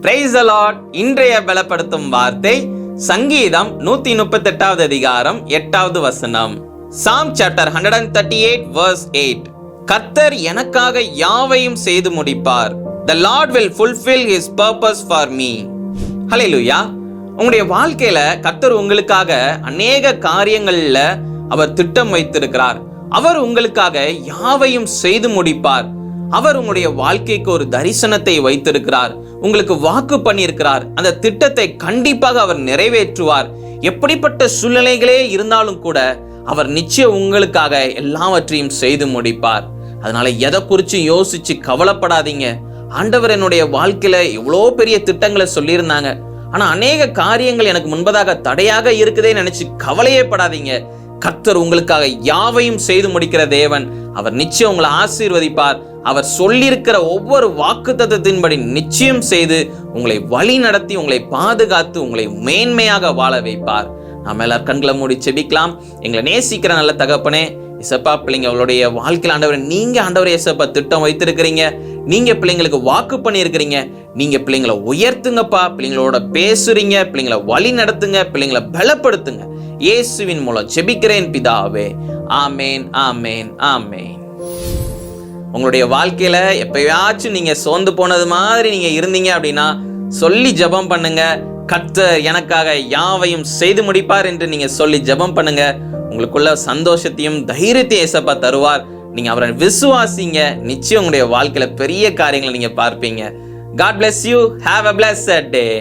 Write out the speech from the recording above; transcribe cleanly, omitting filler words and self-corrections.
Praise the Lord. இன்றைய பலப்படுத்தும் வார்த்தை சங்கீதம் 138வது அதிகாரம் 8வது வசனம். Psalm chapter 138 verse 8. கர்த்தர் எனக்காக யாவையும் செய்து முடிப்பார். The Lord will fulfill his purpose for me. ஹல்லேலூயா. உங்களுடைய வாழ்க்கையில கர்த்தர் உங்களுக்காக அநேக காரியங்கள்ல அவர் திட்டம் வைத்திருக்கிறார். அவர் உங்களுக்காக யாவையும் செய்து முடிப்பார். அவர் உங்களுடைய வாழ்க்கைக்கு ஒரு தரிசனத்தை வைத்திருக்கிறார். உங்களுக்கு வாக்கு பண்ணியிருக்கிறார். அந்த திட்டத்தை கண்டிப்பாக அவர் நிறைவேற்றுவார். எப்படிப்பட்ட சூழ்நிலைகளே இருந்தாலும் கூட அவர் நிச்சயம் உங்களுக்காக எல்லாவற்றையும் செய்து முடிப்பார். அதனால எதை குறித்து யோசிச்சு கவலைப்படாதீங்க. ஆண்டவர் என்னுடைய வாழ்க்கையில எவ்வளோ பெரிய திட்டங்களை சொல்லியிருந்தாங்க, ஆனா அநேக காரியங்கள் எனக்கு முன்பதாக தடையாக இருக்குதே நினைச்சு கவலையே படாதீங்க. கர்த்தர் உங்களுக்காக யாவையும் செய்து முடிக்கிற தேவன். அவர் நிச்சயம் உங்களை ஆசீர்வதிப்பார். அவர் சொல்லியிருக்கிற ஒவ்வொரு வாக்குத்தத்தத்தின்படி நிச்சயம் செய்து உங்களை வழி நடத்தி உங்களை பாதுகாத்து உங்களை மேன்மையாக வாழ வைப்பார். நாம எல்லாரும் கண்களை மூடி செபிக்கலாம். எங்களை நேசிக்கிற நல்ல தகப்பனே, இசப்பா பிள்ளைங்க அவளுடைய வாழ்க்கையில் ஆண்டவரை நீங்க ஆண்டவரே இசப்பா திட்டம் வைத்திருக்கிறீங்க. நீங்க பிள்ளைங்களுக்கு வாக்கு பண்ணியிருக்கிறீங்க. நீங்க பிள்ளைங்களை உயர்த்துங்கப்பா. பிள்ளைங்களோட பேசுறீங்க, பிள்ளைங்களை வழி நடத்துங்க, பிள்ளைங்களை பலப்படுத்துங்க. இயேசுவின் மூலம் ஜெபிக்கிறேன் பிதாவே. ஆமேன், ஆமேன், ஆமேன். உங்களுடைய வாழ்க்கையில எப்பயாச்சும் நீங்க சோர்ந்து போனது மாதிரி நீங்க இருந்தீங்க அப்படின்னா சொல்லி ஜெபம் பண்ணுங்க. கர்த்தர் எனக்காக யாவையும் செய்து முடிப்பார் என்று நீங்க சொல்லி ஜெபம் பண்ணுங்க. உங்களுக்குள்ள சந்தோஷத்தையும் தைரியத்தையும் ஏசப்பா தருவார். நீங்க அவரை விசுவாசிங்க. நிச்சயம் உங்களுடைய வாழ்க்கையில பெரிய காரியங்களை நீங்க பார்ப்பீங்க. God bless you. Have a blessed day.